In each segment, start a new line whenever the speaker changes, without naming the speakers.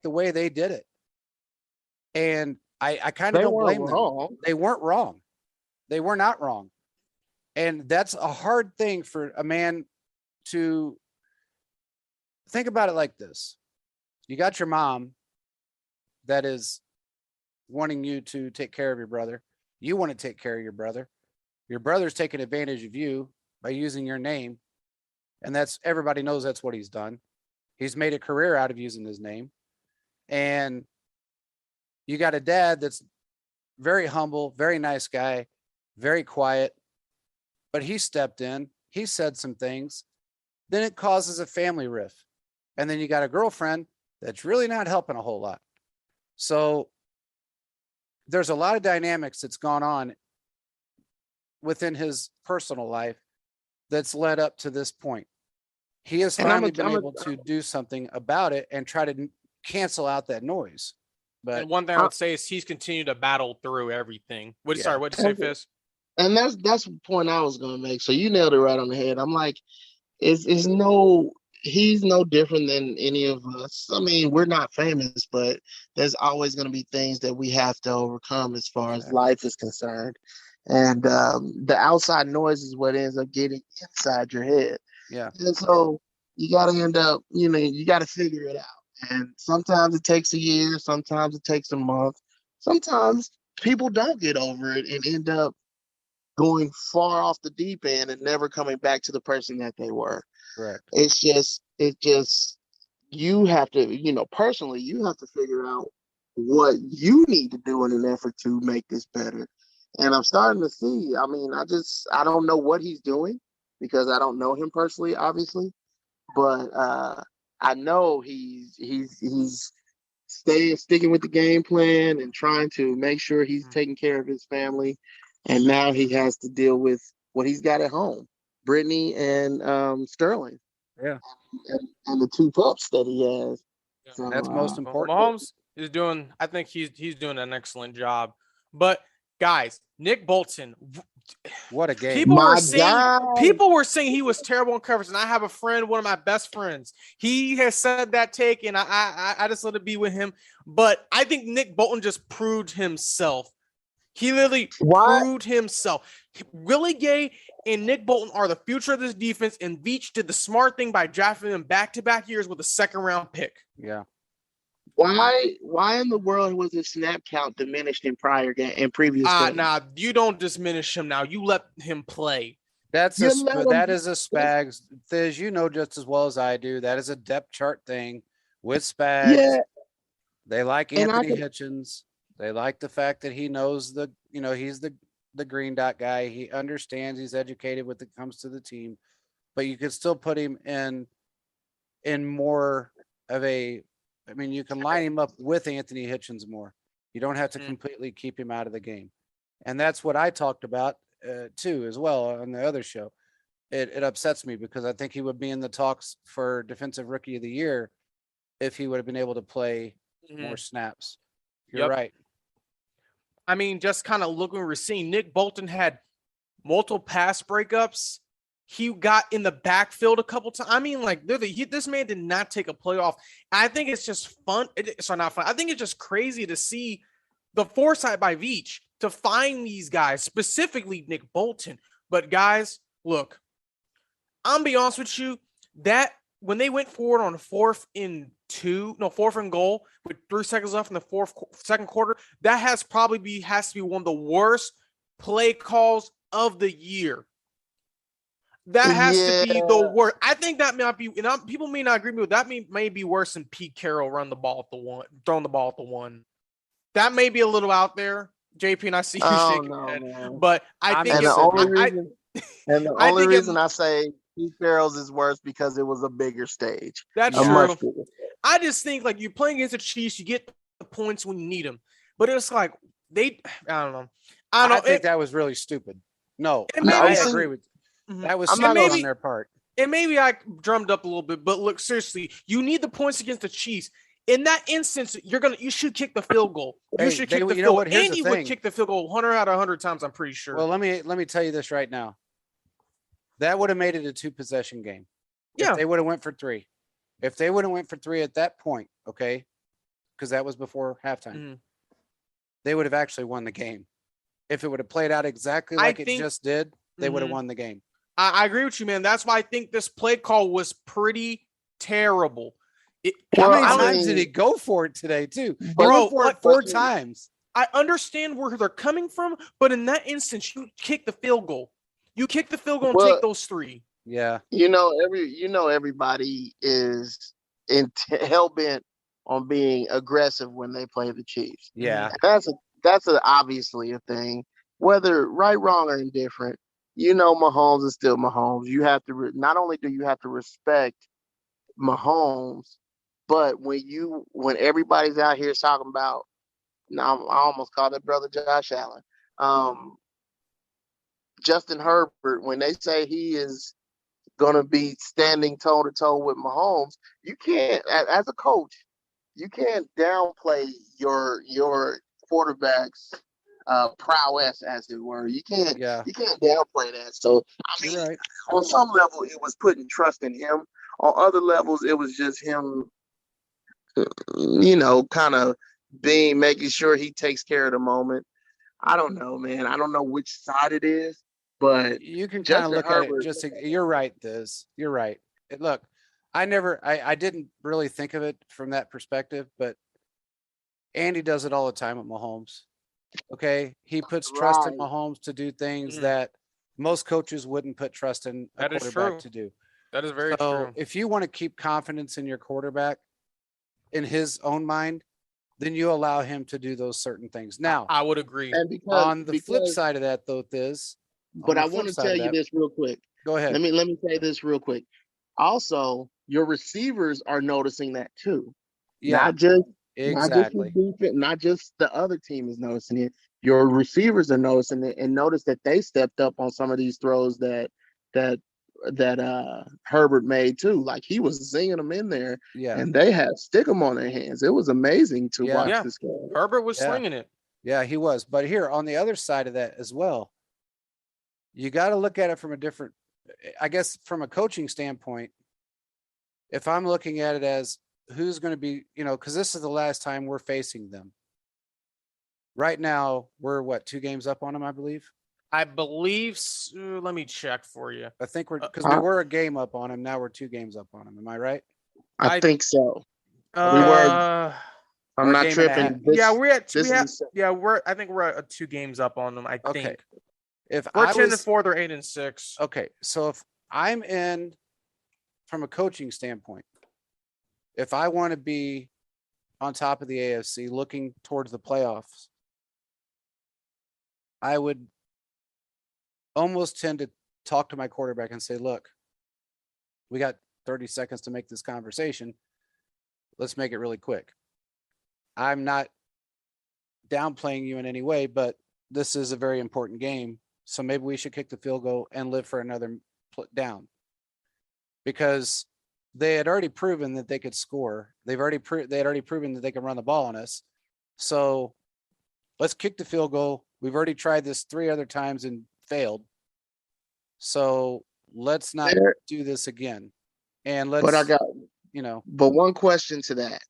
the way they did it. And I kind of
They
don't
weren't
blame them.
wrong.
They weren't wrong. They were not wrong. And that's a hard thing for a man to think about it like this. You got your mom that is wanting you to take care of your brother. You want to take care of your brother. Your brother's taking advantage of you by using your name. And that's everybody knows that's what he's done. He's made a career out of using his name. And you got a dad that's very humble, very nice guy, very quiet, but he stepped in, he said some things, then it causes a family rift. And then you got a girlfriend that's really not helping a whole lot. So there's a lot of dynamics that's gone on within his personal life that's led up to this point. He has finally been able to do something about it and try to cancel out that noise. But
and one thing I would say is he's continued to battle through everything. Sorry, what did you say, Fizz?
And that's the point I was gonna make. So you nailed it right on the head. I'm like, he's no different than any of us. I mean, we're not famous, but there's always gonna be things that we have to overcome as far as life is concerned. And the outside noise is what ends up getting inside your head.
Yeah.
And so you got to end up, you got to figure it out. And sometimes it takes a year, sometimes it takes a month. Sometimes people don't get over it and end up going far off the deep end and never coming back to the person that they were.
Correct.
It's just you have to, personally, you have to figure out what you need to do in an effort to make this better. And I'm starting to see, I mean, I don't know what he's doing because I don't know him personally, obviously, but I know he's sticking with the game plan and trying to make sure he's taking care of his family. And now he has to deal with what he's got at home, Brittany and Sterling.
Yeah.
And the two pups that he has. So,
that's most important.
Mahomes is doing, I think he's doing an excellent job. But guys, Nick Bolton,
what a game.
People were saying he was terrible in coverage. And I have a friend, one of my best friends. He has said that take, and I just let it be with him. But I think Nick Bolton just proved himself. He literally proved himself. Willie Gay and Nick Bolton are the future of this defense, and Veach did the smart thing by drafting them back-to-back years with a second-round pick.
Yeah.
Why in the world was his snap count diminished in previous games?
Nah, you don't diminish him now. You let him play.
That is a Spags. Thizz, you know just as well as I do. That is a depth chart thing with Spags. Yeah. They like Anthony Hitchens. They like the fact that he knows he's the green dot guy. He understands, he's educated when it comes to the team, but you can still put him in more of a, I mean, you can line him up with Anthony Hitchens more. You don't have to completely keep him out of the game. And that's what I talked about too, as well on the other show. It upsets me because I think he would be in the talks for Defensive Rookie of the Year if he would have been able to play more snaps. You're right.
I mean, just kind of looking, we're seeing Nick Bolton had multiple pass breakups. He got in the backfield a couple times. I mean, like, this man did not take a playoff. I think it's just fun. Not fun. I think it's just crazy to see the foresight by Veach to find these guys, specifically Nick Bolton. But guys, look, I'm be honest with you, that when they went forward on 4th and goal with 3 seconds left in the second quarter, that has to be one of the worst play calls of the year. That has to be the worst. I think that might be, and people may not agree with that. May be worse than Pete Carroll throwing the ball at the one. That may be a little out there, JP, and I see you shaking your head. But I think
the only reason I say Pete Carroll's is worse because it was a bigger stage.
That's true. I just think, like, you're playing against the Chiefs, you get the points when you need them. But it's like I don't know.
I think that was really stupid. No, I agree with you. That was stupid on their part.
And maybe I drummed up a little bit, but look, seriously, you need the points against the Chiefs. In that instance, you should kick the field goal. You should kick the field goal. And you would kick the field goal 100 out of 100 times, I'm pretty sure.
Well, let me tell you this right now. That would have made it a 2-possession game. If they would have went for 3. If they would have went for 3 at that point, okay, because that was before halftime,
Mhm.
they would have actually won the game. If it would have played out exactly
I
like it
think-
just did, they would have
Mhm.
won the game.
I agree with you, man. That's why I think this play call was pretty terrible.
How many
I
times
mean-
did he go for it today, too? He
Bro,
went for
like-
it 4 times.
I understand where they're coming from, but in that instance, you kick the field goal. You kick the field goal and
Well,
take those 3.
Yeah.
Everybody is hell bent on being aggressive when they play the Chiefs.
Yeah.
That's obviously a thing. Whether right, wrong, or indifferent, Mahomes is still Mahomes. You have to not only do you have to respect Mahomes, but when everybody's out here talking about, now I almost called that brother Josh Allen, Justin Herbert, when they say he is going to be standing toe to toe with Mahomes, you can't, as a coach, you can't downplay your quarterback's prowess, as it were. You can't downplay that. So I mean,
You're right.
on some level, it was putting trust in him. On other levels, it was just him, kind of making sure he takes care of the moment. I don't know, man. I don't know which side it is, but
You can kind of
Justin
look
Herbert-
at it you're right, Thizz. You're right. Look, I didn't really think of it from that perspective, but Andy does it all the time with Mahomes. Okay. He puts trust in
Right.
Mahomes to do things
Mhm.
that most coaches wouldn't put trust in a
That is
quarterback
true.
to do.
That is very
So
true.
if you want to keep confidence in your quarterback in his own mind, then you allow him to do those certain things. Now,
I would agree.
And
on the flip side of that, though, Thizz,
but
on
I
the
want
flip
to
side
tell
of
you
that-
this real quick.
go ahead.
Let me say this real quick. Also, your receivers are noticing that too.
Yeah,
Not just
exactly.
not just the other team is noticing it. Your receivers are noticing it, and notice that they stepped up on some of these throws that Herbert made too. Like, he was zinging them in there,
Yeah.
and they had stick 'em on their hands. It was amazing to watch
Yeah.
this game.
Herbert was
Yeah.
slinging it.
Yeah, he was. But here on the other side of that as well, you got to look at it from a different, I guess, from a coaching standpoint. If I'm looking at it as who's going to be, because this is the last time we're facing them. Right now, we're 2 games up on them, I believe.
I believe. Let me check for you.
I think we're, because we were a game up on them. Now we're 2 games up on them. Am I right?
I think so.
We
were- I'm
We're a
not
game and a
tripping.
half.
yeah, we're at.
this
We have,
is the-
yeah, I think we're at 2 games up on them. I
Okay.
think
If
we're
I
10
was,
and 4. They're 8 and 6.
okay, so if I'm in from a coaching standpoint, if I want to be on top of the AFC looking towards the playoffs, I would almost tend to talk to my quarterback and say, look, we got 30 seconds to make this conversation. Let's make it really quick. I'm not downplaying you in any way, but this is a very important game. So maybe we should kick the field goal and live for another down, because they had already proven that they could score. They had already proven that they can run the ball on us. So let's kick the field goal. We've already tried this 3 other times and failed. So let's not
There-
do this again. And let's,
But I got
but
one question to that.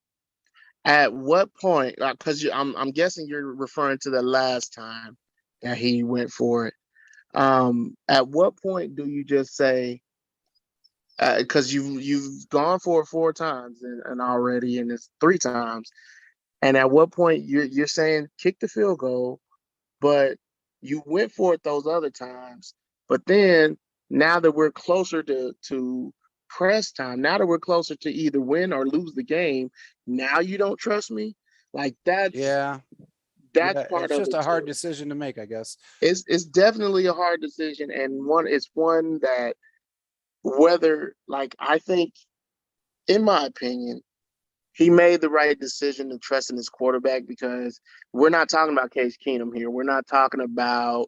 At what point, because I'm guessing you're referring to the last time that he went for it. At what point do you just say, because you've gone for it 4 times and already, and it's 3 times, and at what point you're saying kick the field goal, but you went for it those other times, but then now that we're closer to press time, now that we're closer to either win or lose the game, now you don't trust me? Like, that's
yeah,
part
it's
of
just
it
a hard
too.
decision to make, I guess.
It's definitely a hard decision, and it's one that, whether, like, I think, in my opinion, he made the right decision to trust in his quarterback, because we're not talking about Case Keenum here. We're not talking about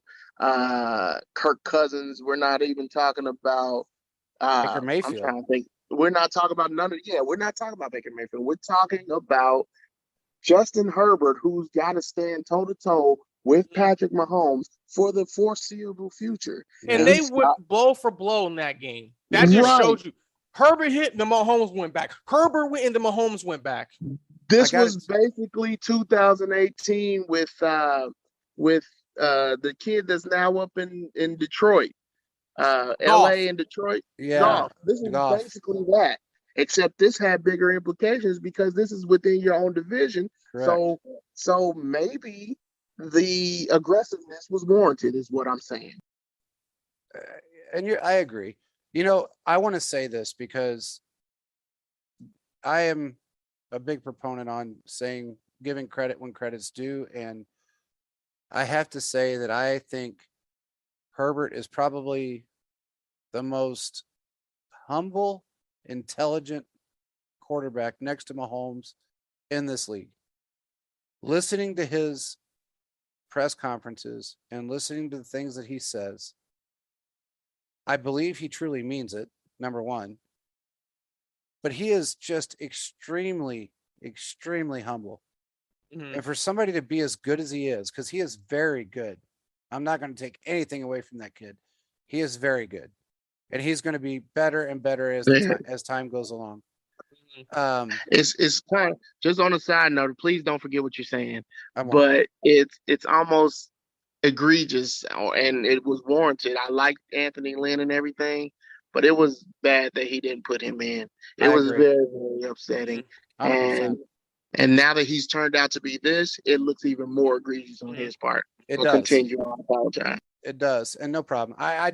Kirk Cousins. We're not even talking about
Baker
I'm
Mayfield.
trying to think. We're not talking about we're not talking about Baker Mayfield. We're talking about Justin Herbert, who's got to stand toe to toe with Patrick Mahomes for the foreseeable future.
And
Yeah.
they went blow for blow in that game. That just
Right.
showed you. Herbert hit, the Mahomes went back. Herbert went, and the Mahomes went back.
This was basically 2018 with the kid that's now up in Detroit, LA and Detroit.
Yeah,
Golf. This is basically that, except this had bigger implications because this is within your own division.
correct.
So maybe the aggressiveness was warranted, is what I'm saying.
And I agree. You know, I want to say this because I am a big proponent on saying giving credit when credit's due, and I have to say that I think Herbert is probably the most humble, intelligent quarterback next to Mahomes in this league. Listening to his press conferences and listening to the things that he says, I believe he truly means it, number one. But he is just extremely, extremely humble. Mm-hmm. And for somebody to be as good as he is, because he is very good. I'm not going to take anything away from that kid. He is very good. And he's going to be better and better as time goes along.
It's kind of, just on a side note, please don't forget what you're saying. But it's almost egregious, and it was warranted. I liked Anthony Lynn and everything, but it was bad that he didn't put him in. It was very, very upsetting.
100%.
And now that he's turned out to be this, it looks even more egregious on his part.
It does.
Continue. I apologize.
It does, and no problem. I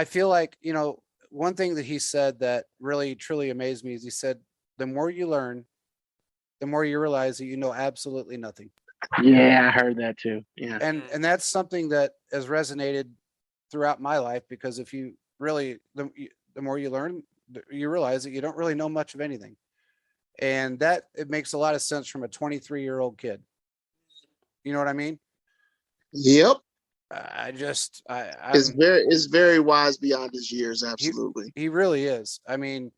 feel like, you know, one thing that he said that really truly amazed me is he said, the more you learn, the more you realize that you know absolutely nothing.
Yeah, I heard that too. Yeah.
And that's something that has resonated throughout my life, because if you really, the more you learn, you realize that you don't really know much of anything. And that it makes a lot of sense from a 23-year-old kid. You know what I mean?
Yep.
It's
very wise beyond his years. Absolutely.
He really is. I mean,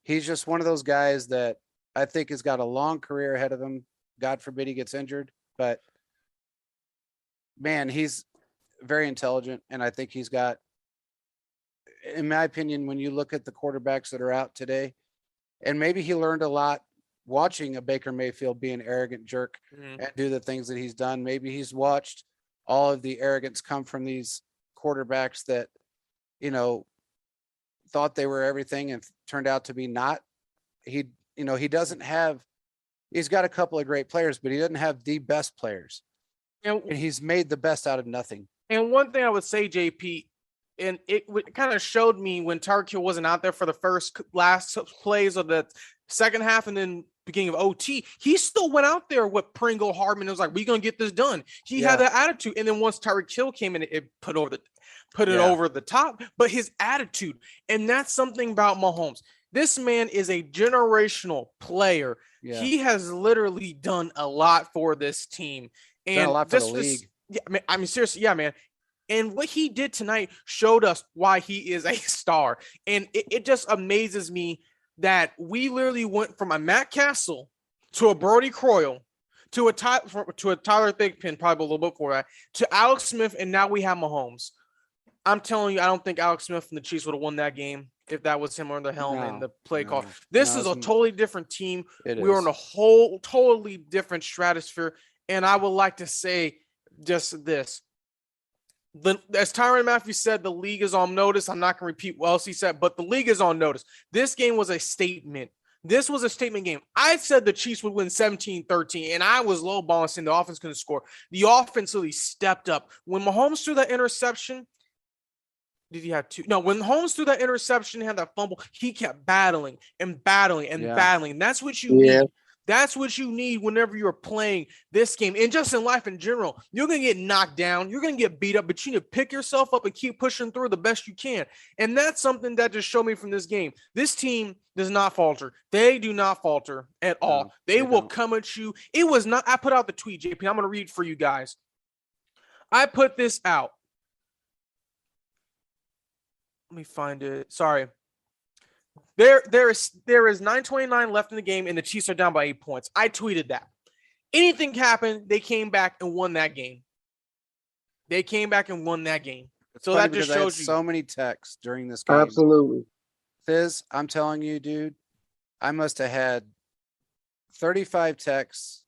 he's just one of those guys that I think has got a long career ahead of him. God forbid he gets injured, but man, he's very intelligent. And I think he's got, in my opinion, when you look at the quarterbacks that are out today, and maybe he learned a lot watching a Baker Mayfield be an arrogant jerk and do the things that he's done. Maybe he's watched all of the arrogance come from these quarterbacks that, you know, thought they were everything and turned out to be not. He's got a couple of great players, but he doesn't have the best players. And he's made the best out of nothing.
And one thing I would say, JP, and it kind of showed me when Tyreek Hill wasn't out there for the last plays of the second half and then beginning of OT, he still went out there with Pringle, Hardman. It was like, we're going to get this done. He had that attitude. And then once Tyreek Hill came in, it put it over the top. But his attitude, and that's something about Mahomes. This man is a generational player. Yeah. He has literally done a lot for this team. And
done a lot for the league.
Yeah, I mean, seriously, yeah, man. And what he did tonight showed us why he is a star. And it just amazes me that we literally went from a Matt Castle to a Brody Croyle to a Tyler Thigpen, probably a little bit before that, to Alex Smith, and now we have Mahomes. I'm telling you, I don't think Alex Smith and the Chiefs would have won that game if that was him on the helm and the play call. This is a totally different team. We are in a whole totally different stratosphere. And I would like to say just this. As Tyrann Matthew said, the league is on notice. I'm not going to repeat what else he said, but the league is on notice. This game was a statement. This was a statement game. I said the Chiefs would win 17-13, and I was lowballing saying the offense couldn't score. The offense really stepped up. When Mahomes threw that interception, did he have two? No, when Mahomes threw that interception, had that fumble, he kept battling and battling and battling. That's what you need. That's what you need whenever you're playing this game. And just in life in general, you're going to get knocked down. You're going to get beat up, but you need to pick yourself up and keep pushing through the best you can. And that's something that just showed me from this game. This team does not falter. They do not falter at all. No, they will come at you. It was not, I put out the tweet, JP. I'm going to read for you guys. I put this out. Let me find it. Sorry. There is 9:29 left in the game, and the Chiefs are down by 8 points. I tweeted that. Anything happened, they came back and won that game. They came back and won that game.
It's so that just shows you so many texts during this game.
Absolutely.
Thizz, I'm telling you, dude, I must have had 35 texts